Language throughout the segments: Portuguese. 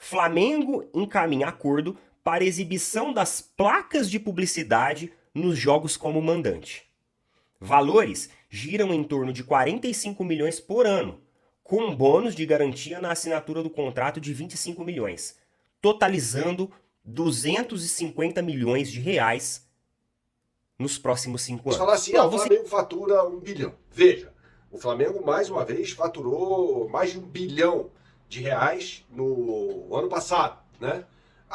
Flamengo encaminha acordo para exibição das placas de publicidade nos jogos como mandante. Valores giram em torno de 45 milhões por ano, com um bônus de garantia na assinatura do contrato de 25 milhões, totalizando 250 milhões de reais nos próximos 5 anos. Falar assim, o Flamengo fatura 1 bilhão. Veja, o Flamengo mais uma vez faturou mais de 1 bilhão de reais no ano passado, né?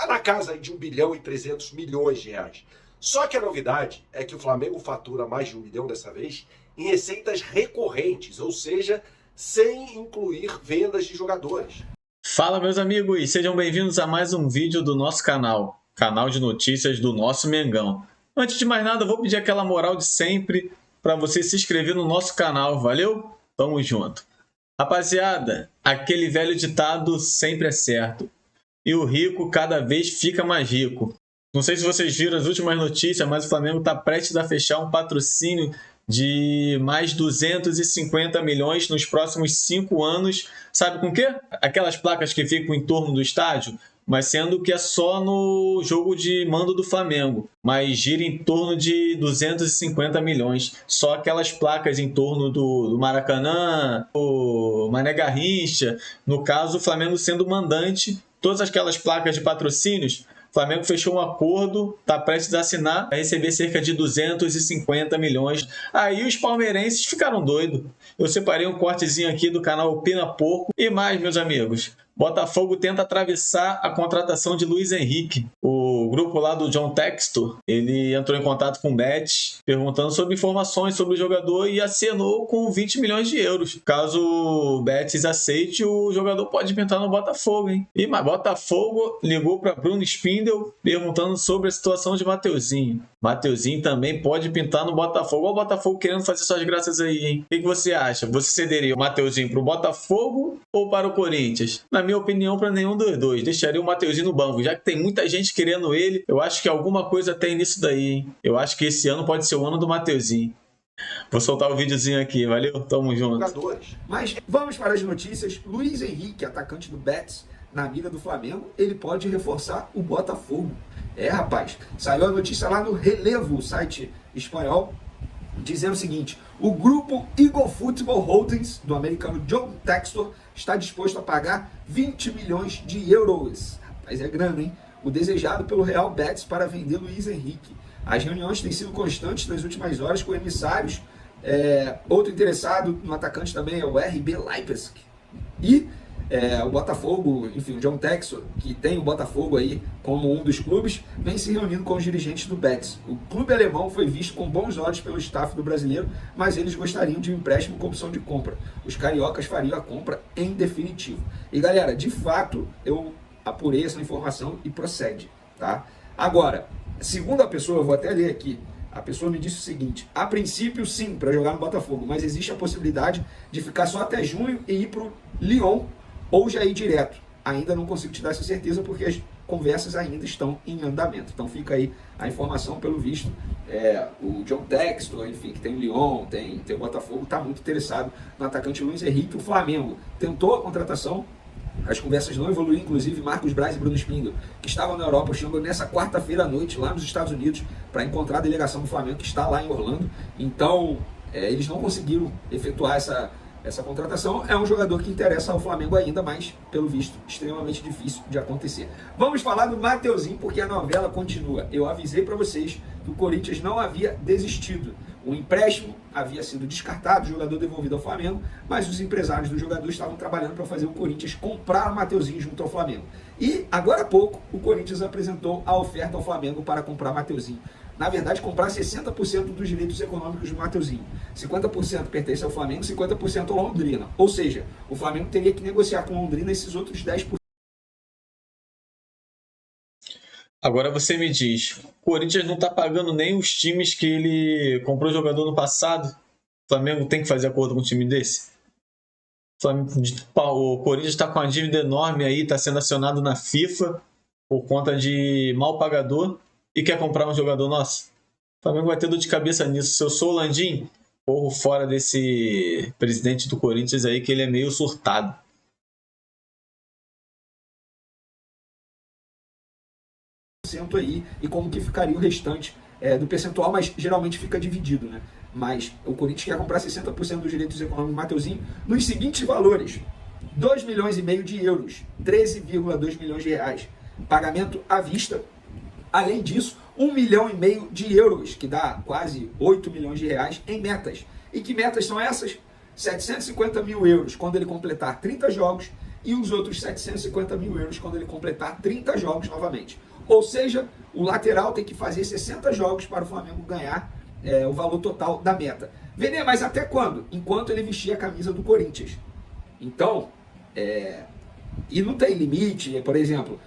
Na casa de 1 bilhão e 300 milhões de reais. Só que a novidade é que o Flamengo fatura mais de 1 bilhão dessa vez em receitas recorrentes, ou seja, sem incluir vendas de jogadores. Fala, meus amigos, sejam bem-vindos a mais um vídeo do nosso canal de notícias do nosso Mengão. Antes de mais nada, vou pedir aquela moral de sempre para você se inscrever no nosso canal, valeu? Tamo junto. Rapaziada, aquele velho ditado sempre é certo. E o rico cada vez fica mais rico. Não sei se vocês viram as últimas notícias, mas o Flamengo está prestes a fechar um patrocínio de mais 250 milhões nos próximos 5 anos. Sabe com o quê? Aquelas placas que ficam em torno do estádio, mas sendo que é só no jogo de mando do Flamengo. Mas gira em torno de 250 milhões. Só aquelas placas em torno do Maracanã, o Mané Garrincha. No caso, o Flamengo sendo mandante, todas aquelas placas de patrocínios, o Flamengo fechou um acordo, está prestes a assinar, vai receber cerca de 250 milhões. Aí os palmeirenses ficaram doidos. Eu separei um cortezinho aqui do canal Pina Porco. E mais, meus amigos, Botafogo tenta atravessar a contratação de Luiz Henrique. O grupo lá do John Textor, ele entrou em contato com o Betis, perguntando sobre informações sobre o jogador e acenou com 20 milhões de euros. Caso o Betis aceite, o jogador pode pintar no Botafogo, hein? E mas Botafogo ligou para Bruno Spindel perguntando sobre a situação de Mateuzinho. Mateuzinho também pode pintar no Botafogo. Olha o Botafogo querendo fazer suas graças aí, hein? O que você acha? Você cederia o Mateuzinho para o Botafogo ou para o Corinthians? Na minha opinião, para nenhum dos dois. Deixaria o Mateuzinho no banco, já que tem muita gente querendo ele. Eu acho que alguma coisa tem nisso daí, hein? Eu acho que esse ano pode ser o ano do Mateuzinho. Vou soltar o videozinho aqui, valeu? Tamo junto. Mas vamos para as notícias. Luiz Henrique, atacante do Betis, na mira do Flamengo, ele pode reforçar o Botafogo. Rapaz, saiu a notícia lá no Relevo, o site espanhol, dizendo o seguinte: o grupo Eagle Football Holdings, do americano John Textor, está disposto a pagar 20 milhões de euros. Rapaz, é grana, hein? O desejado pelo Real Betis para vender Luiz Henrique. As reuniões têm sido constantes nas últimas horas com emissários. Outro interessado no atacante também é o RB Leipzig. E o Botafogo, enfim, o John Textor, que tem o Botafogo aí como um dos clubes, vem se reunindo com os dirigentes do Betis. O clube alemão foi visto com bons olhos pelo staff do brasileiro, mas eles gostariam de um empréstimo com opção de compra. Os cariocas fariam a compra em definitivo. E galera, de fato, eu apurei essa informação e procede, tá? Agora, segundo a pessoa, eu vou até ler aqui, a pessoa me disse o seguinte: a princípio sim, para jogar no Botafogo, mas existe a possibilidade de ficar só até junho e ir para o Lyon ou já ir direto. Ainda não consigo te dar essa certeza porque as conversas ainda estão em andamento. Então fica aí a informação, pelo visto. O John Textor, enfim, que tem o Lyon, tem o Botafogo, está muito interessado no atacante Luiz Henrique. O Flamengo tentou a contratação, as conversas não evoluíram, inclusive Marcos Braz e Bruno Spindel, que estavam na Europa, chegam nessa quarta-feira à noite lá nos Estados Unidos para encontrar a delegação do Flamengo, que está lá em Orlando. Então, eles não conseguiram efetuar essa contratação. É um jogador que interessa ao Flamengo ainda, mas, pelo visto, extremamente difícil de acontecer. Vamos falar do Mateuzinho, porque a novela continua. Eu avisei para vocês que o Corinthians não havia desistido. O empréstimo havia sido descartado, o jogador devolvido ao Flamengo, mas os empresários do jogador estavam trabalhando para fazer o Corinthians comprar o Mateuzinho junto ao Flamengo. E, agora há pouco, o Corinthians apresentou a oferta ao Flamengo para comprar Mateuzinho. Na verdade, comprar 60% dos direitos econômicos do Mateuzinho. 50% pertence ao Flamengo, 50% ao Londrina. Ou seja, o Flamengo teria que negociar com o Londrina esses outros 10%. Agora você me diz, o Corinthians não está pagando nem os times que ele comprou jogador no passado? O Flamengo tem que fazer acordo com um time desse? O Corinthians está com uma dívida enorme aí, está sendo acionado na FIFA por conta de mal pagador e quer comprar um jogador nosso? O Flamengo vai ter dor de cabeça nisso. Se eu sou o Landim, corro fora desse presidente do Corinthians aí, que ele é meio surtado. 60% aí e como que ficaria o restante do percentual, mas geralmente fica dividido, né? Mas o Corinthians quer comprar 60% dos direitos econômicos do Mateuzinho nos seguintes valores: 2 milhões e meio de euros, 13,2 milhões de reais, pagamento à vista. Além disso, 1 milhão e meio de euros, que dá quase 8 milhões de reais em metas. E que metas são essas? 750 mil euros quando ele completar 30 jogos e os outros 750 mil euros quando ele completar 30 jogos novamente. Ou seja, o lateral tem que fazer 60 jogos para o Flamengo ganhar o valor total da meta. Vender, mas até quando? Enquanto ele vestir a camisa do Corinthians. Então, e não tem limite, por exemplo,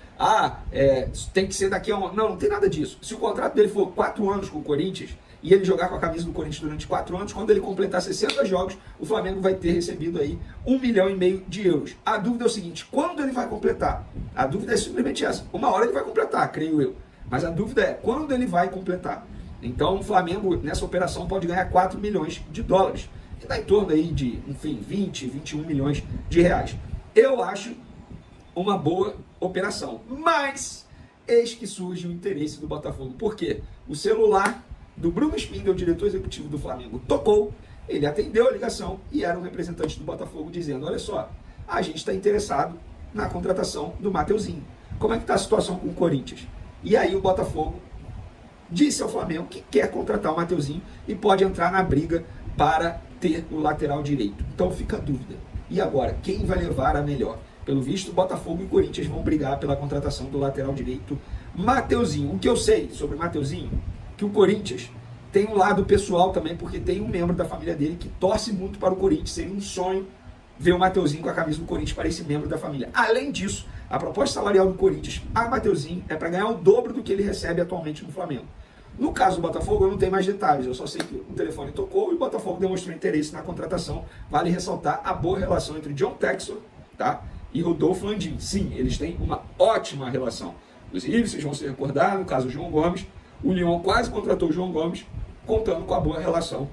tem que ser daqui a um... Não tem nada disso. Se o contrato dele for 4 anos com o Corinthians e ele jogar com a camisa do Corinthians durante 4 anos, quando ele completar 60 jogos, o Flamengo vai ter recebido aí 1 milhão e meio de euros. A dúvida é o seguinte: quando ele vai completar? A dúvida é simplesmente essa. Uma hora ele vai completar, creio eu. Mas a dúvida é quando ele vai completar. Então o Flamengo, nessa operação, pode ganhar 4 milhões de dólares. Que dá em torno aí de, enfim, 20, 21 milhões de reais. Eu acho uma boa operação. Mas eis que surge o interesse do Botafogo. Por quê? O celular do Bruno Spindel, diretor executivo do Flamengo, tocou, ele atendeu a ligação e era um representante do Botafogo dizendo: olha só, a gente está interessado na contratação do Mateuzinho. Como é que está a situação com o Corinthians? E aí o Botafogo disse ao Flamengo que quer contratar o Mateuzinho e pode entrar na briga para ter o lateral direito. Então fica a dúvida. E agora, quem vai levar a melhor? Pelo visto, Botafogo e Corinthians vão brigar pela contratação do lateral direito Mateuzinho. O que eu sei sobre Mateuzinho, que o Corinthians tem um lado pessoal também, porque tem um membro da família dele que torce muito para o Corinthians. Seria um sonho ver o Mateuzinho com a camisa do Corinthians para esse membro da família. Além disso, a proposta salarial do Corinthians a Mateuzinho é para ganhar o dobro do que ele recebe atualmente no Flamengo. No caso do Botafogo, eu não tenho mais detalhes, eu só sei que o telefone tocou e o Botafogo demonstrou interesse na contratação. Vale ressaltar a boa relação entre John Textor, tá, e Rodolfo Landim. Sim, eles têm uma ótima relação. Inclusive, vocês vão se recordar, no caso do João Gomes, o Lyon quase contratou o João Gomes, contando com a boa relação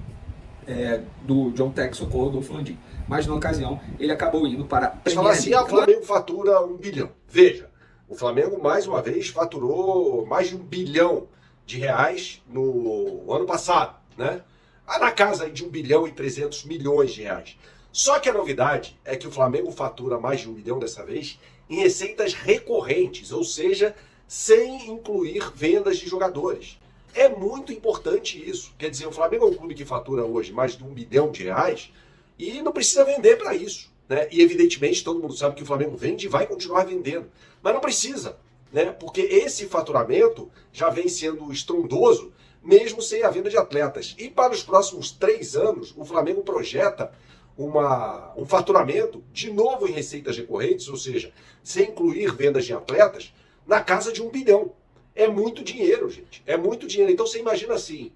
do John Textor com o Rodolfo Landim. Mas na ocasião, ele acabou indo para... Mas falar assim, o Flamengo fatura 1 bilhão. Veja, o Flamengo mais uma vez faturou mais de 1 bilhão de reais no ano passado, né? Na casa aí de 1 bilhão e 300 milhões de reais. Só que a novidade é que o Flamengo fatura mais de 1 bilhão dessa vez em receitas recorrentes, ou seja, sem incluir vendas de jogadores. É muito importante isso. Quer dizer, o Flamengo é um clube que fatura hoje mais de 1 bilhão de reais e não precisa vender para isso, né? E evidentemente todo mundo sabe que o Flamengo vende e vai continuar vendendo, mas não precisa, né? Porque esse faturamento já vem sendo estrondoso, mesmo sem a venda de atletas. E para os próximos 3 anos, o Flamengo projeta um faturamento, de novo em receitas recorrentes, ou seja, sem incluir vendas de atletas, na casa de 1 bilhão. É muito dinheiro, gente. É muito dinheiro. Então você imagina assim,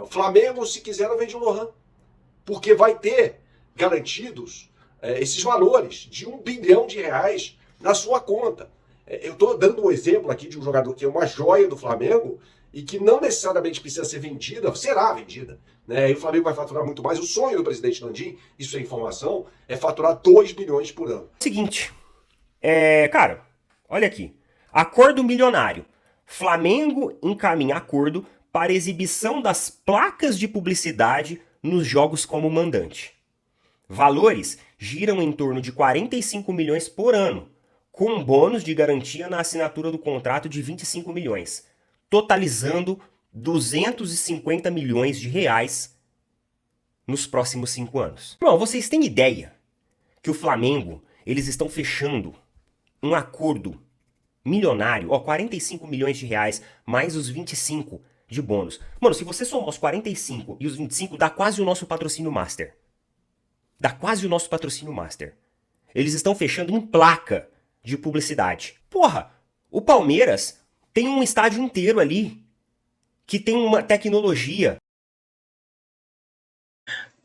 o Flamengo, se quiser, não vende o Lohan, porque vai ter garantidos esses valores de 1 bilhão de reais na sua conta. Eu estou dando um exemplo aqui de um jogador que é uma joia do Flamengo e que não necessariamente precisa ser vendida, será vendida, né? E o Flamengo vai faturar muito mais. O sonho do presidente Landim, isso é informação, é faturar 2 bilhões por ano. Seguinte, cara, olha aqui. Acordo milionário. Flamengo encaminha acordo para exibição das placas de publicidade nos jogos como mandante. Valores giram em torno de 45 milhões por ano, com um bônus de garantia na assinatura do contrato de 25 milhões, totalizando 250 milhões de reais nos próximos 5 anos. Bom, vocês têm ideia que o Flamengo, eles estão fechando um acordo milionário, 45 milhões de reais, mais os 25 de bônus. Mano, se você somar os 45 e os 25, dá quase o nosso patrocínio master. Dá quase o nosso patrocínio master. Eles estão fechando em placa de publicidade. Porra, o Palmeiras tem um estádio inteiro ali que tem uma tecnologia.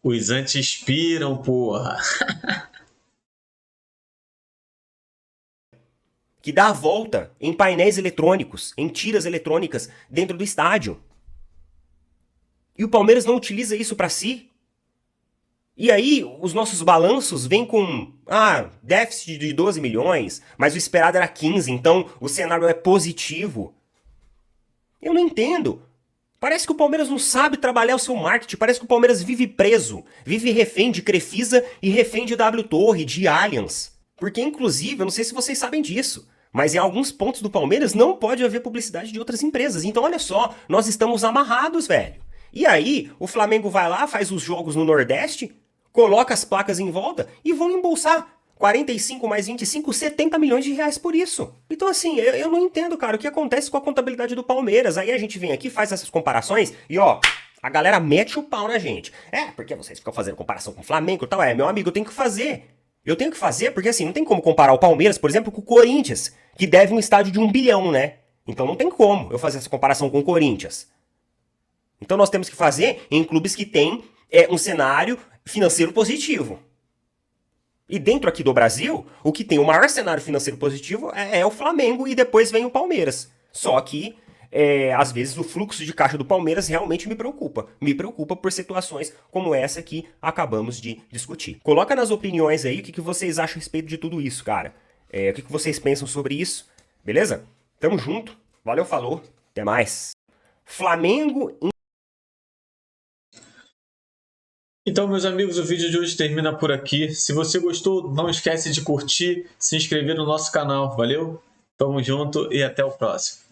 Os anti-inspiram, porra. Que dá a volta em painéis eletrônicos, em tiras eletrônicas dentro do estádio. E o Palmeiras não utiliza isso para si? E aí, os nossos balanços vêm com déficit de 12 milhões, mas o esperado era 15, então o cenário é positivo. Eu não entendo. Parece que o Palmeiras não sabe trabalhar o seu marketing, parece que o Palmeiras vive preso, vive refém de Crefisa e refém de W Torre, de Allianz. Porque, inclusive, eu não sei se vocês sabem disso, mas em alguns pontos do Palmeiras não pode haver publicidade de outras empresas. Então, olha só, nós estamos amarrados, velho. E aí, o Flamengo vai lá, faz os jogos no Nordeste, coloca as placas em volta e vão embolsar 45 mais 25, 70 milhões de reais por isso. Então, assim, eu não entendo, cara, o que acontece com a contabilidade do Palmeiras. Aí a gente vem aqui, faz essas comparações e, ó, a galera mete o pau na gente. É, porque vocês ficam fazendo comparação com o Flamengo e tal. É, meu amigo, eu tenho que fazer. Eu tenho que fazer porque, assim, não tem como comparar o Palmeiras, por exemplo, com o Corinthians, que deve um estádio de 1 bilhão, né? Então não tem como eu fazer essa comparação com o Corinthians. Então nós temos que fazer em clubes que têm um cenário financeiro positivo. E dentro aqui do Brasil, o que tem o maior cenário financeiro positivo é o Flamengo e depois vem o Palmeiras. Só que, às vezes, o fluxo de caixa do Palmeiras realmente me preocupa. Me preocupa por situações como essa que acabamos de discutir. Coloca nas opiniões aí o que vocês acham a respeito de tudo isso, cara. O que vocês pensam sobre isso, beleza? Tamo junto. Valeu, falou. Até mais. Flamengo... Então, meus amigos, o vídeo de hoje termina por aqui. Se você gostou, não esquece de curtir, se inscrever no nosso canal. Valeu? Tamo junto e até o próximo.